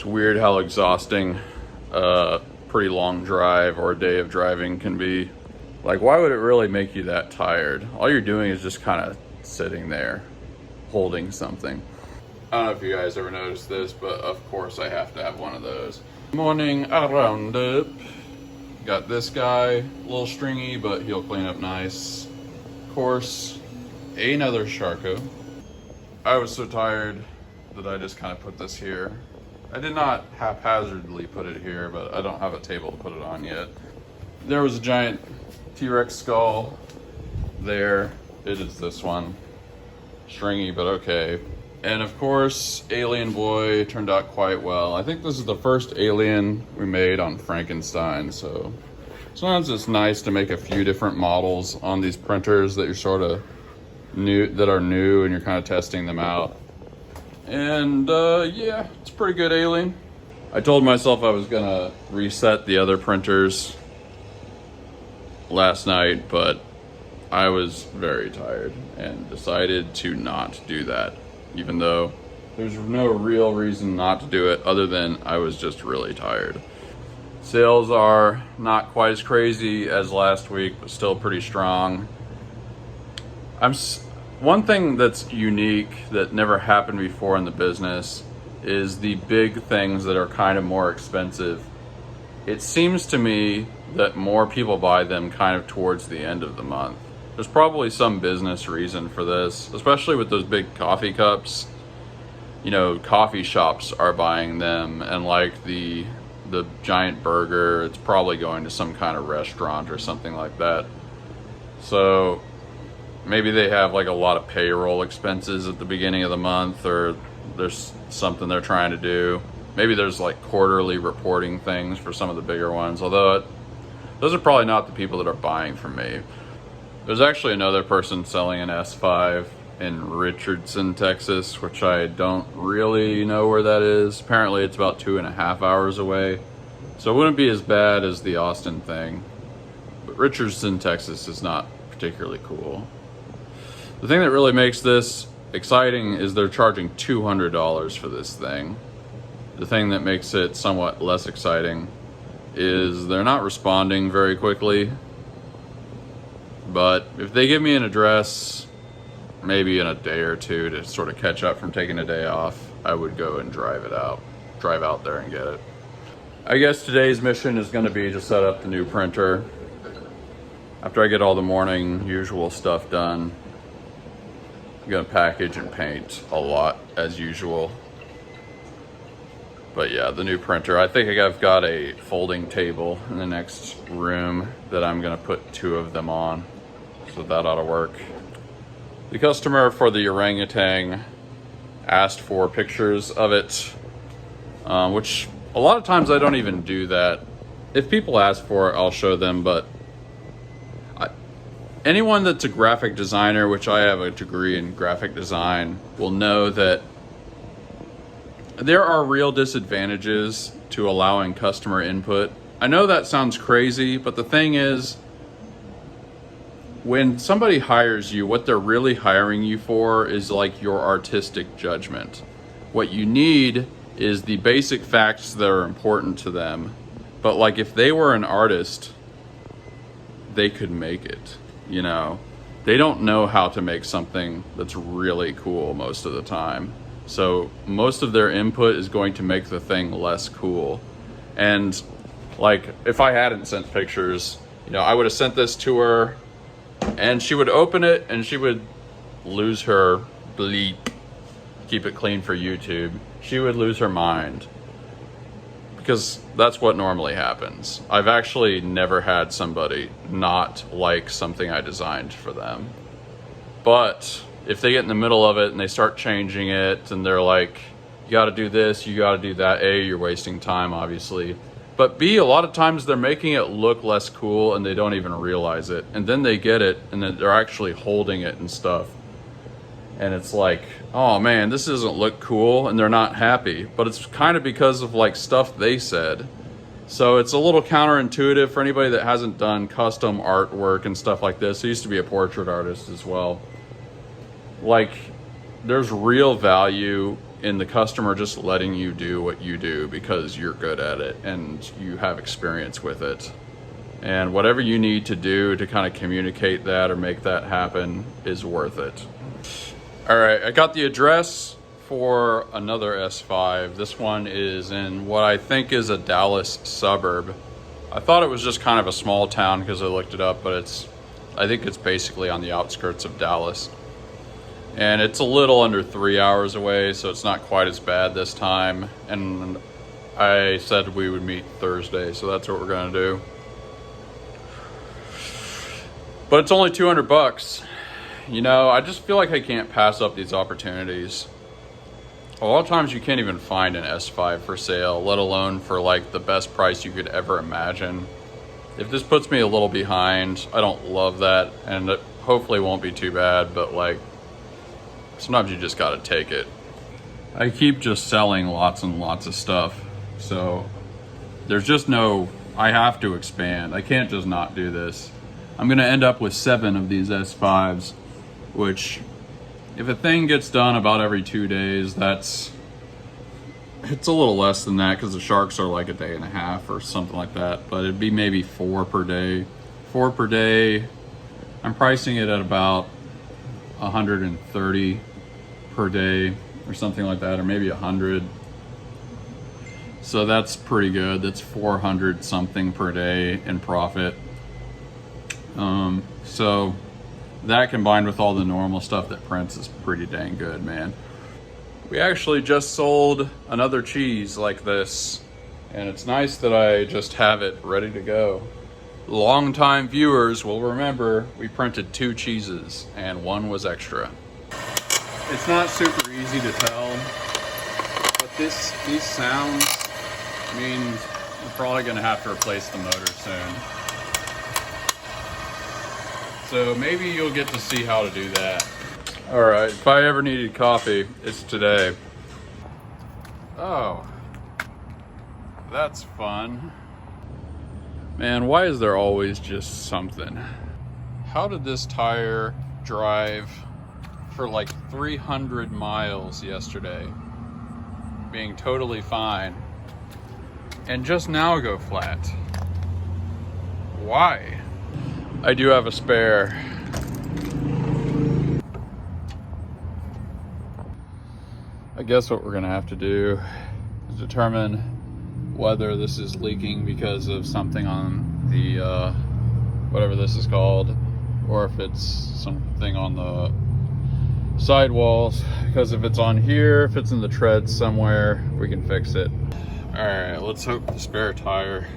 weird how exhausting a pretty long drive or a day of driving can be. Like, why would it really make you that tired? All you're doing is just kind of sitting there holding something. I don't know if you guys ever noticed this, but of course I have to have one of those. Morning roundup. Got this guy, a little stringy, but he'll clean up nice. Of course, another Charco. I was so tired that I just kind of put this here. I did not haphazardly put it here, but I don't have a table to put it on yet. There was a giant T-Rex skull there. It is this one. Stringy, but okay. And of course, Alien Boy turned out quite well. I think this is the first Alien we made on Frankenstein, so sometimes it's nice to make a few different models on these printers that you're sort of new, that are new, and you're kind of testing them out. And yeah, it's a pretty good Alien. I told myself I was gonna reset the other printers last night, but I was very tired and decided to not do that, even though there's no real reason not to do it other than I was just really tired. Sales are not quite as crazy as last week, but still pretty strong. One thing that's unique that never happened before in the business is the big things that are kind of more expensive. It seems to me that more people buy them kind of towards the end of the month. There's probably some business reason for this, especially with those big coffee cups. You know, coffee shops are buying them, and like the giant burger, it's probably going to some kind of restaurant or something like that. So maybe they have like a lot of payroll expenses at the beginning of the month, or there's something they're trying to do. Maybe there's like quarterly reporting things for some of the bigger ones, although those are probably not the people that are buying from me. There's actually another person selling an S5 in Richardson, Texas, which I don't really know where that is. Apparently it's about 2.5 hours away, so it wouldn't be as bad as the Austin thing. But Richardson, Texas is not particularly cool. The thing that really makes this exciting is they're charging $200 for this thing. The thing that makes it somewhat less exciting is they're not responding very quickly. But if they give me an address, maybe in a day or two to sort of catch up from taking a day off, I would go and drive out there and get it. I guess today's mission is going to be to set up the new printer. After I get all the morning usual stuff done, I'm going to package and paint a lot as usual. But yeah, the new printer. I think I've got a folding table in the next room that I'm going to put 2 of them on. So that ought to work. The customer for the Orangutan asked for pictures of it, which a lot of times I don't even do that. If people ask for it, I'll show them, but anyone that's a graphic designer, which I have a degree in graphic design, will know that there are real disadvantages to allowing customer input. I know that sounds crazy, but the thing is, when somebody hires you, what they're really hiring you for is like your artistic judgment. What you need is the basic facts that are important to them. But like if they were an artist, they could make it, you know? They don't know how to make something that's really cool most of the time. So most of their input is going to make the thing less cool. And like if I hadn't sent pictures, you know, I would have sent this to her and she would open it and she would lose her bleep, keep it clean for YouTube. She would lose her mind because that's what normally happens. I've actually never had somebody not like something I designed for them. But if they get in the middle of it and they start changing it and they're like, you got to do this, you got to do that, A, you're wasting time, obviously. But B, a lot of times they're making it look less cool and they don't even realize it. And then they get it and then they're actually holding it and stuff. And it's like, oh man, this doesn't look cool, and they're not happy. But it's kind of because of like stuff they said. So it's a little counterintuitive for anybody that hasn't done custom artwork and stuff like this. I used to be a portrait artist as well. Like, there's real value in the customer just letting you do what you do because you're good at it and you have experience with it. And whatever you need to do to kind of communicate that or make that happen is worth it. All right, I got the address for another S5. This one is in what I think is a Dallas suburb. I thought it was just kind of a small town because I looked it up, but I think it's basically on the outskirts of Dallas. And it's a little under 3 hours away, so it's not quite as bad this time. And I said we would meet Thursday, so that's what we're gonna do. But it's only 200 bucks. You know, I just feel like I can't pass up these opportunities. A lot of times you can't even find an S5 for sale, let alone for like the best price you could ever imagine. If this puts me a little behind, I don't love that, and it hopefully won't be too bad, but like, sometimes you just gotta take it. I keep just selling lots and lots of stuff, so there's just no, I have to expand. I can't just not do this. I'm gonna end up with 7 of these S5s, which if a thing gets done about every 2 days, it's a little less than that because the sharks are like a day and a half or something like that, but it'd be maybe 4 per day. 4 per day, I'm pricing it at about 130 per day or something like that, or maybe 100. So that's pretty good. That's 400 something per day in profit. So that combined with all the normal stuff that prints is pretty dang good, man. We actually just sold another cheese like this, and it's nice that I just have it ready to go. Longtime viewers will remember we printed 2 cheeses and 1 was extra. It's not super easy to tell, but these sounds mean we're probably gonna have to replace the motor soon. So maybe you'll get to see how to do that. All right, if I ever needed coffee, it's today. Oh, that's fun. Man, why is there always just something? How did this tire drive for like 300 miles yesterday, being totally fine, and just now go flat? Why? I do have a spare. I guess what we're gonna have to do is determine whether this is leaking because of something on the whatever this is called, or if it's something on the sidewalls. Because if it's on here, if it's in the treads somewhere, we can fix it. All right, let's hope the spare tire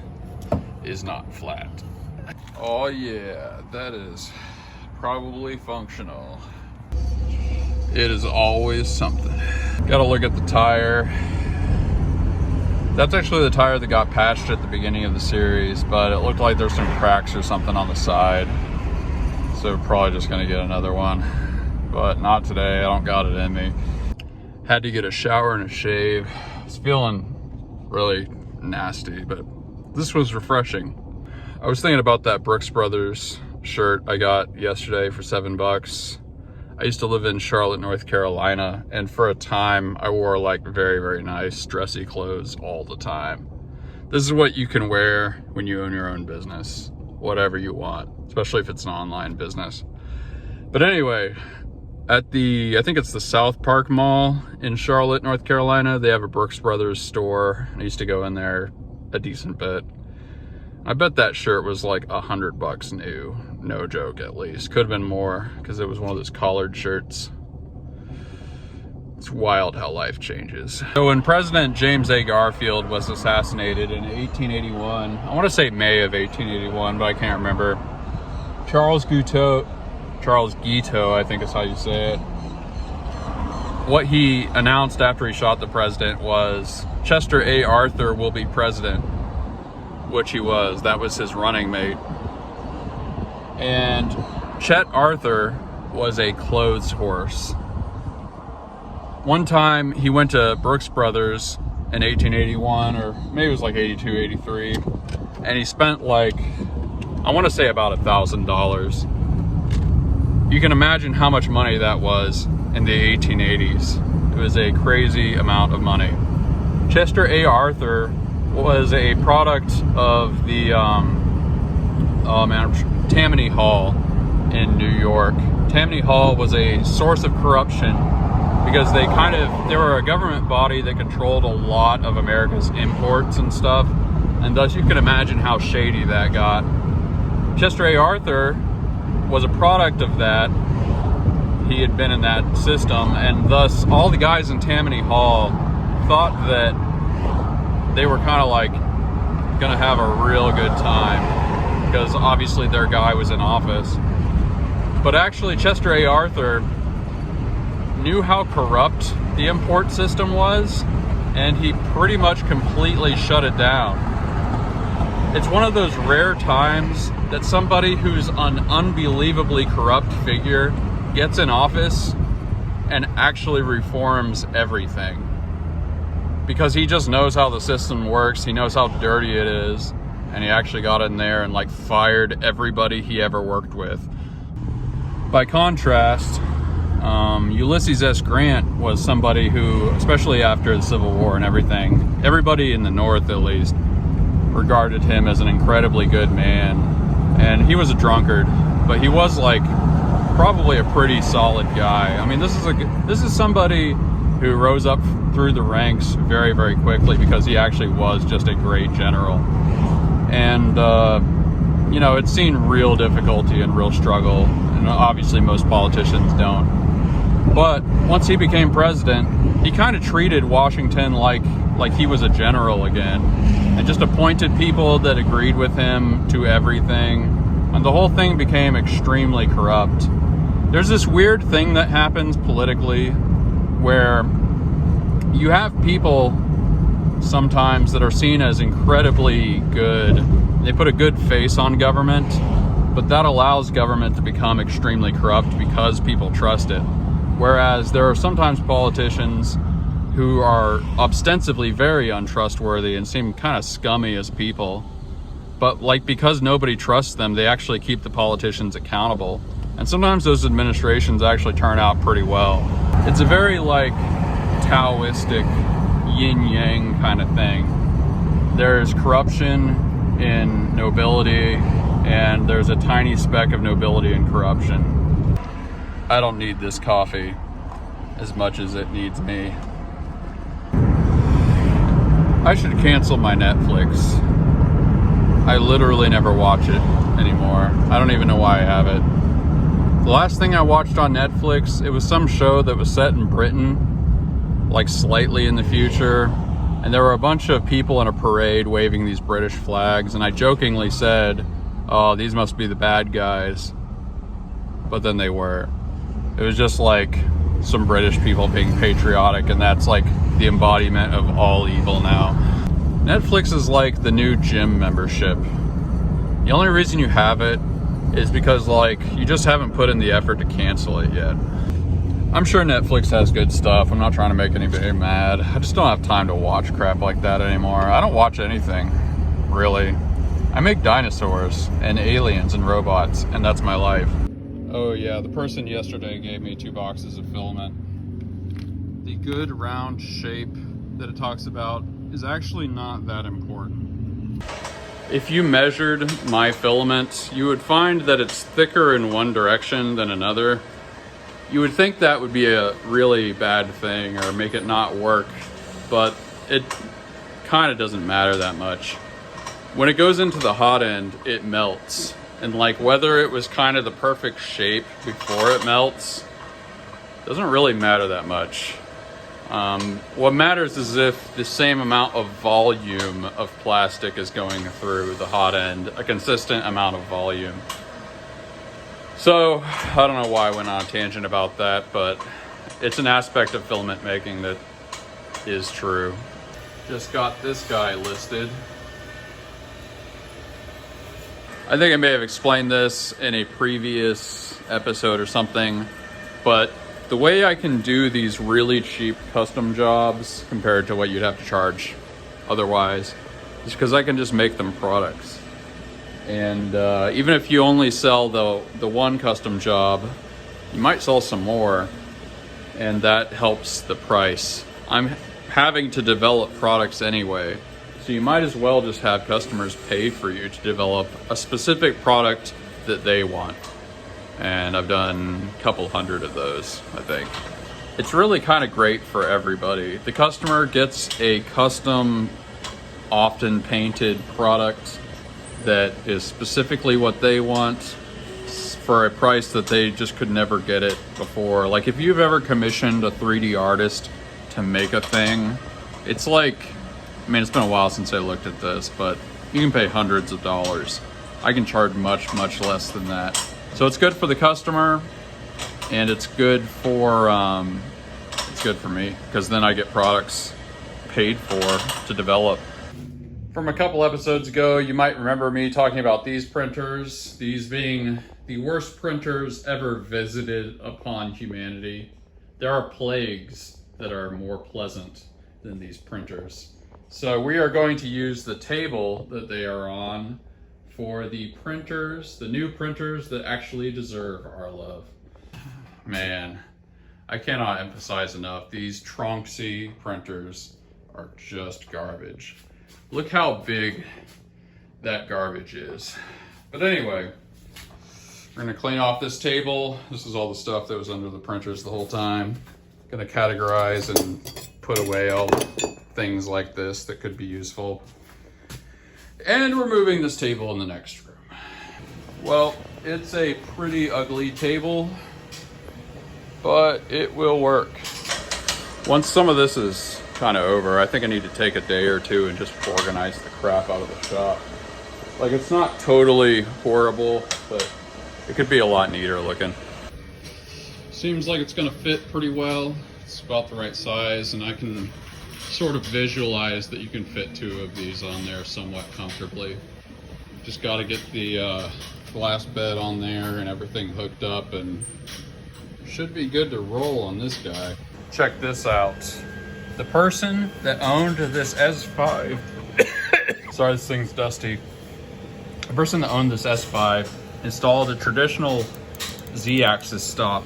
is not flat. Oh yeah, that is probably functional. It is always something. Gotta look at the tire. That's actually the tire that got patched at the beginning of the series, but it looked like there's some cracks or something on the side. So probably just gonna get another one, but not today. I don't got it in me. Had to get a shower and a shave. I was feeling really nasty, but this was refreshing. I was thinking about that Brooks Brothers shirt I got yesterday for $7. I used to live in Charlotte, North Carolina, and for a time I wore like very, very nice dressy clothes all the time. This is what you can wear when you own your own business, whatever you want, especially if it's an online business. But anyway, at the, I think it's the South Park Mall in Charlotte, North Carolina, they have a Brooks Brothers store. I used to go in there a decent bit. I bet that shirt was like $100 new, no joke at least. Could have been more because it was one of those collared shirts. It's wild how life changes. So when President James A. Garfield was assassinated in 1881, I want to say May of 1881, but I can't remember. Charles Guiteau, I think is how you say it. What he announced after he shot the president was Chester A. Arthur will be president. Which he was. That was his running mate. And Chet Arthur was a clothes horse. One time he went to Brooks Brothers in 1881, or maybe it was like 82, 83, and he spent like, I want to say about $1,000. You can imagine how much money that was in the 1880s. It was a crazy amount of money. Chester A. Arthur was a product of the Tammany Hall in New York. Tammany Hall was a source of corruption because they were a government body that controlled a lot of America's imports and stuff, and thus you can imagine how shady that got. Chester A. Arthur was a product of that. He had been in that system, and thus all the guys in Tammany Hall thought that they were kind of like gonna have a real good time because obviously their guy was in office. But actually Chester A. Arthur knew how corrupt the import system was, and he pretty much completely shut it down. It's one of those rare times that somebody who's an unbelievably corrupt figure gets in office and actually reforms everything. Because he just knows how the system works, he knows how dirty it is, and he actually got in there and like fired everybody he ever worked with. By contrast, Ulysses S. Grant was somebody who, especially after the Civil War and everything, everybody in the North at least regarded him as an incredibly good man. And he was a drunkard, but he was like probably a pretty solid guy. I mean, this is somebody who rose up through the ranks very, very quickly because he actually was just a great general. And, you know, it's seen real difficulty and real struggle, and obviously most politicians don't. But once he became president, he kind of treated Washington like he was a general again, and just appointed people that agreed with him to everything. And the whole thing became extremely corrupt. There's this weird thing that happens politically where you have people sometimes that are seen as incredibly good. They put a good face on government, but that allows government to become extremely corrupt because people trust it. Whereas there are sometimes politicians who are ostensibly very untrustworthy and seem kind of scummy as people, but like because nobody trusts them, they actually keep the politicians accountable. And sometimes those administrations actually turn out pretty well. It's a very like Taoistic yin-yang kind of thing. There's corruption in nobility, and there's a tiny speck of nobility in corruption. I don't need this coffee as much as it needs me. I should cancel my Netflix. I literally never watch it anymore. I don't even know why I have it. The last thing I watched on Netflix, it was some show that was set in Britain, like slightly in the future, and there were a bunch of people in a parade waving these British flags, and I jokingly said, oh, these must be the bad guys. But then they were. It was just like some British people being patriotic, and that's like the embodiment of all evil now. Netflix is like the new gym membership. The only reason you have it is because like you just haven't put in the effort to cancel it yet. I'm sure Netflix has good stuff. I'm not trying to make anybody mad. I just don't have time to watch crap like that anymore. I don't watch anything, really. I make dinosaurs and aliens and robots, and that's my life. Oh yeah, the person yesterday gave me 2 boxes of filament. The good round shape that it talks about is actually not that important. If you measured my filament, you would find that it's thicker in one direction than another. You would think that would be a really bad thing or make it not work, but it kind of doesn't matter that much. When it goes into the hot end, it melts. And like whether it was kind of the perfect shape before it melts doesn't really matter that much. What matters is if the same amount of volume of plastic is going through the hot end, a consistent amount of volume. So I don't know why I went on a tangent about that, but it's an aspect of filament making that is true. Just got this guy listed. I think I may have explained this in a previous episode or something, but the way I can do these really cheap custom jobs compared to what you'd have to charge otherwise is because I can just make them products. And even if you only sell the one custom job, you might sell some more. and that helps the price. I'm having to develop products anyway, so you might as well just have customers pay for you to develop a specific product that they want. And I've done a couple hundred of those, I think. It's really kind of great for everybody. The customer gets a custom, often painted product that is specifically what they want for a price that they just could never get it before. Like if you've ever commissioned a 3D artist to make a thing, it's like, I mean, it's been a while since I looked at this, but you can pay hundreds of dollars. I can charge much, much less than that. So it's good for the customer, and it's good for me, because then I get products paid for to develop. From a couple episodes ago, you might remember me talking about these printers, these being the worst printers ever visited upon humanity. There are plagues that are more pleasant than these printers. So we are going to use the table that they are on for the printers, the new printers that actually deserve our love. Man, I cannot emphasize enough, these Tronxy printers are just garbage. Look how big that garbage is. But anyway, we're gonna clean off this table. This is all the stuff that was under the printers the whole time. Gonna categorize and put away all the things like this that could be useful. And we're moving this table in the next room. Well, it's a pretty ugly table, but it will work. Once some of this is kind of over, I think I need to take a day or two and just organize the crap out of the shop. Like, it's not totally horrible, but it could be a lot neater looking. Seems like it's gonna fit pretty well. It's about the right size, and I can sort of visualize that you can fit 2 of these on there somewhat comfortably. Just got to get the glass bed on there and everything hooked up, and should be good to roll on this guy. Check this out. The person that owned this S5, sorry, this thing's dusty. The person that owned this S5 installed a traditional Z-axis stop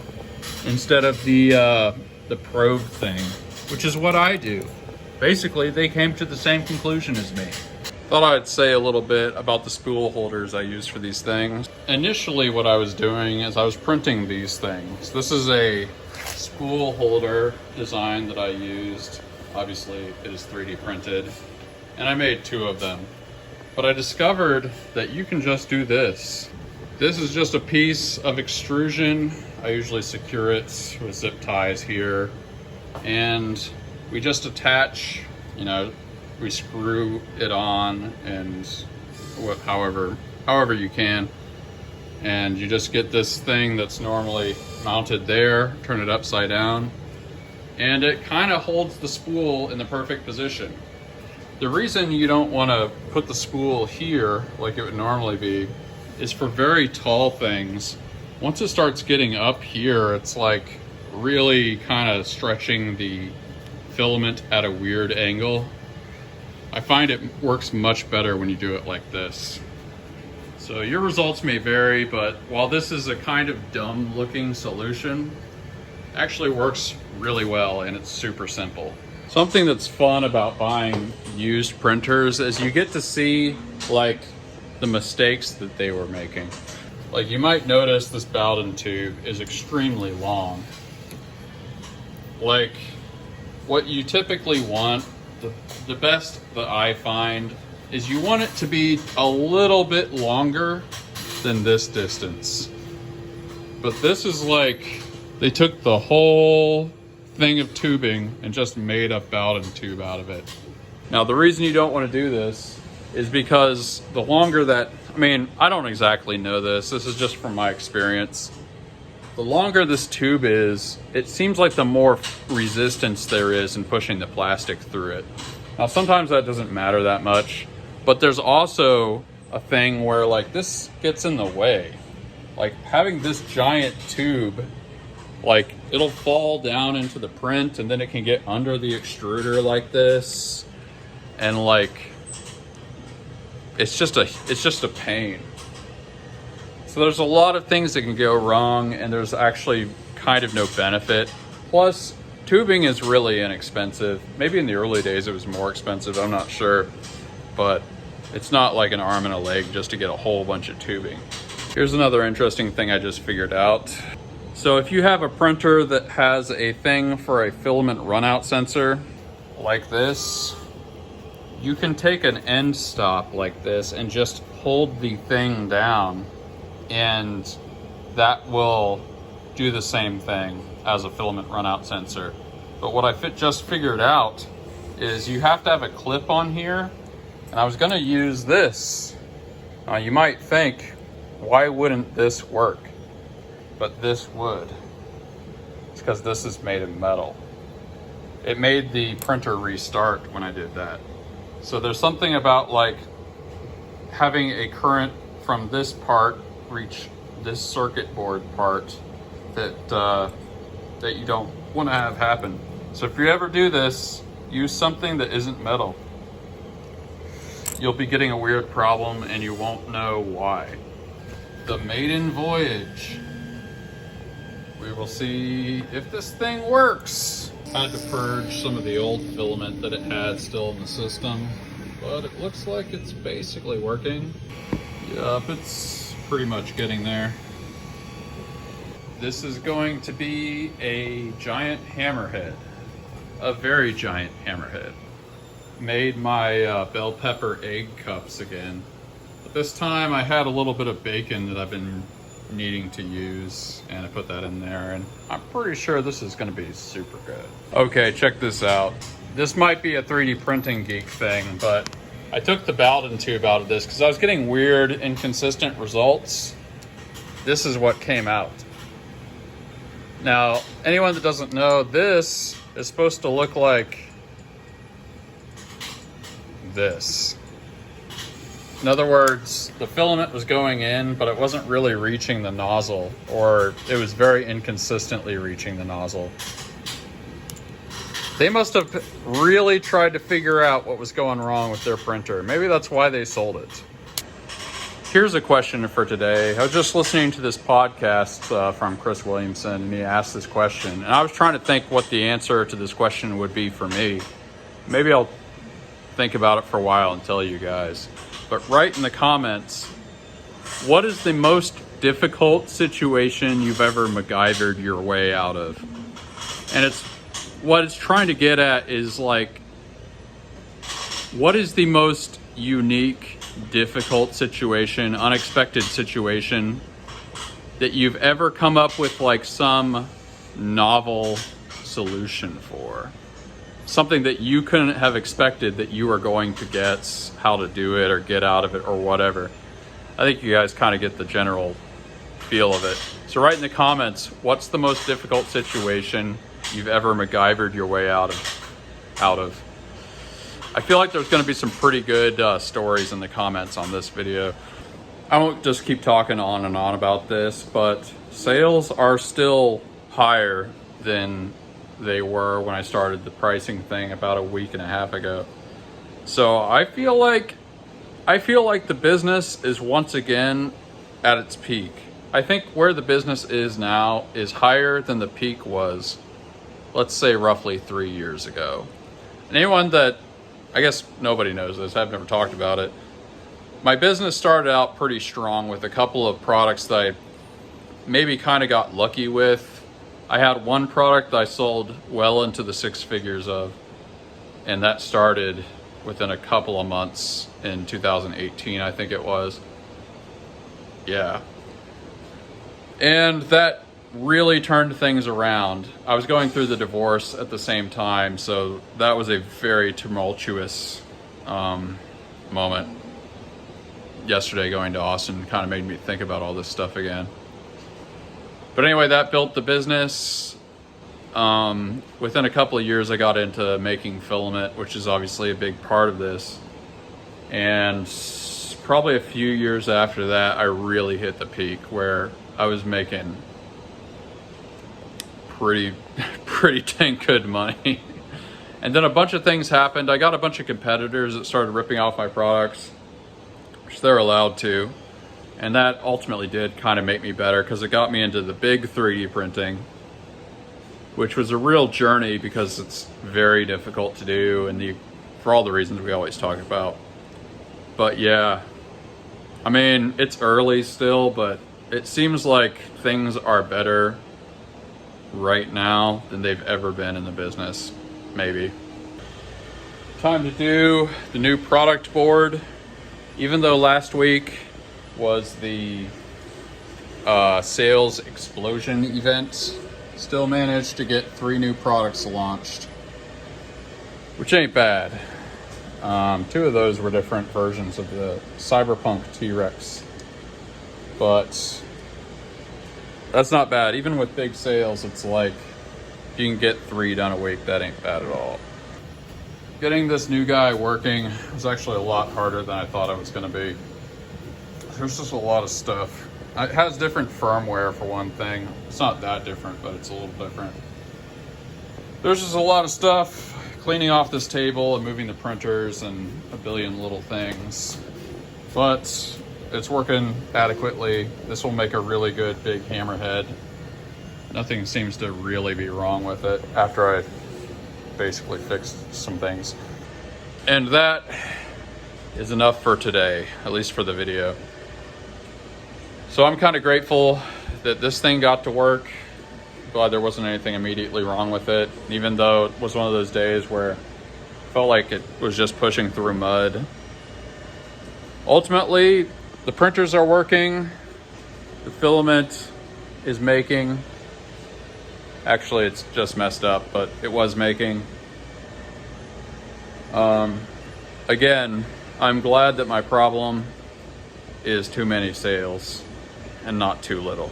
instead of the probe thing, which is what I do. Basically, they came to the same conclusion as me. Thought I'd say a little bit about the spool holders I use for these things. Initially, what I was doing is I was printing these things. This is a spool holder design that I used. Obviously, it is 3D printed, and I made 2 of them. But I discovered that you can just do this. This is just a piece of extrusion. I usually secure it with zip ties here, and we just attach, you know, we screw it on, and however you can, and you just get this thing that's normally mounted there, turn it upside down, and it kind of holds the spool in the perfect position. The reason you don't want to put the spool here like it would normally be is for very tall things. Once it starts getting up here, it's like really kind of stretching the filament at a weird angle. I find it works much better when you do it like this. So your results may vary, but while this is a kind of dumb looking solution, it actually works really well, and it's super simple. Something that's fun about buying used printers is you get to see like the mistakes that they were making. Like, you might notice this Bowden tube is extremely long. Like, what you typically want, the best that I find, is you want it to be a little bit longer than this distance. But this is like, they took the whole thing of tubing and just made a Bowden tube out of it. Now, the reason you don't want to do this is because the longer that, I mean, I don't exactly know this. This is just from my experience. The longer this tube is, it seems like the more resistance there is in pushing the plastic through it. Now, sometimes that doesn't matter that much, but there's also a thing where like this gets in the way. Like having this giant tube, like it'll fall down into the print, and then it can get under the extruder like this. And like, it's just a pain. So there's a lot of things that can go wrong, and there's actually kind of no benefit Plus, tubing is really inexpensive. Maybe in the early days it was more expensive, I'm not sure. But it's not like an arm and a leg just to get a whole bunch of tubing. Here's another interesting thing I just figured out. So if you have a printer that has a thing for a filament runout sensor, like this, you can take an end stop like this and just hold the thing down, and that will do the same thing as a filament runout sensor. But what I just figured out is you have to have a clip on here, and I was gonna use this. You might think, why wouldn't this work? But this would. It's because this is made of metal. It made the printer restart when I did that. So there's something about like having a current from this part reach this circuit board part that that you don't want to have happen. So if you ever do this, use something that isn't metal. You'll be getting a weird problem and you won't know why. The maiden voyage. We will see if this thing works. I had to purge some of the old filament that it had still in the system, but it looks like it's basically working. Yep, it's pretty much getting there. This is going to be a giant hammerhead, a very giant hammerhead. Made my bell pepper egg cups again, but this time I had a little bit of bacon that I've been needing to use, and I put that in there, and I'm pretty sure this is going to be super good. Okay, check this out. This might be a 3D printing geek thing, but I took the Bowden tube out of this because I was getting weird, inconsistent results. This is what came out. Now, anyone that doesn't know, this is supposed to look like this. In other words, the filament was going in, but it wasn't really reaching the nozzle, or it was very inconsistently reaching the nozzle. They must have really tried to figure out what was going wrong with their printer. Maybe that's why they sold it. Here's a question for today. I was just listening to this podcast from Chris Williamson, and he asked this question. And I was trying to think what the answer to this question would be for me. Maybe I'll think about it for a while and tell you guys. But write in the comments, what is the most difficult situation you've ever MacGyvered your way out of? And what it's trying to get at is like, what is the most unique, difficult situation, unexpected situation that you've ever come up with like some novel solution for? Something that you couldn't have expected that you were going to guess how to do it or get out of it or whatever. I think you guys kind of get the general feel of it. So write in the comments, what's the most difficult situation you've ever MacGyvered your way out of? I feel like there's going to be some pretty good stories in the comments on this video. I won't just keep talking on and on about this, but sales are still higher than they were when I started the pricing thing about a week and a half ago. So I feel like the business is once again at its peak. I think where the business is now is higher than the peak was, let's say roughly 3 years ago. And anyone that, I guess nobody knows this, I've never talked about it. My business started out pretty strong with a couple of products that I maybe kind of got lucky with. I had one product that I sold well into the six figures of, and that started within a couple of months in 2018, I think it was. Yeah. And that really turned things around. I was going through the divorce at the same time, so that was a very tumultuous moment. Yesterday going to Austin kind of made me think about all this stuff again. But anyway, that built the business. Within a couple of years, I got into making filament, which is obviously a big part of this. And probably a few years after that, I really hit the peak where I was making pretty dang good money. And then a bunch of things happened. I got a bunch of competitors that started ripping off my products, which they're allowed to. And that ultimately did kind of make me better because it got me into the big 3D printing. which was a real journey because it's very difficult to do, and for all the reasons we always talk about. But yeah, I mean, it's early still, but it seems like things are better right now than they've ever been in the business, maybe. Time to do the new product board. Even though last week was the sales explosion event, still managed to get 3 new products launched, which ain't bad. 2 of those were different versions of the Cyberpunk T-Rex, but that's not bad. Even with big sales, it's like, if you can get 3 done a week, that ain't bad at all. Getting this new guy working was actually a lot harder than I thought it was going to be. There's just a lot of stuff. It has different firmware for one thing. It's not that different, but it's a little different. There's just a lot of stuff. Cleaning off this table and moving the printers and a billion little things. But it's working adequately. This will make a really good big hammerhead. Nothing seems to really be wrong with it after I basically fixed some things. And that is enough for today, at least for the video. So I'm kind of grateful that this thing got to work. Glad there wasn't anything immediately wrong with it, even though it was one of those days where it felt like it was just pushing through mud. Ultimately, the printers are working. The filament is making. Actually, it's just messed up, but it was making. Again, I'm glad that my problem is too many sales and not too little.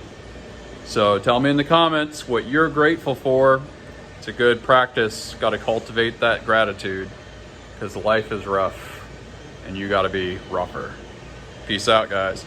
So tell me in the comments what you're grateful for. It's a good practice. Got to cultivate that gratitude because life is rough and you got to be rougher. Peace out, guys.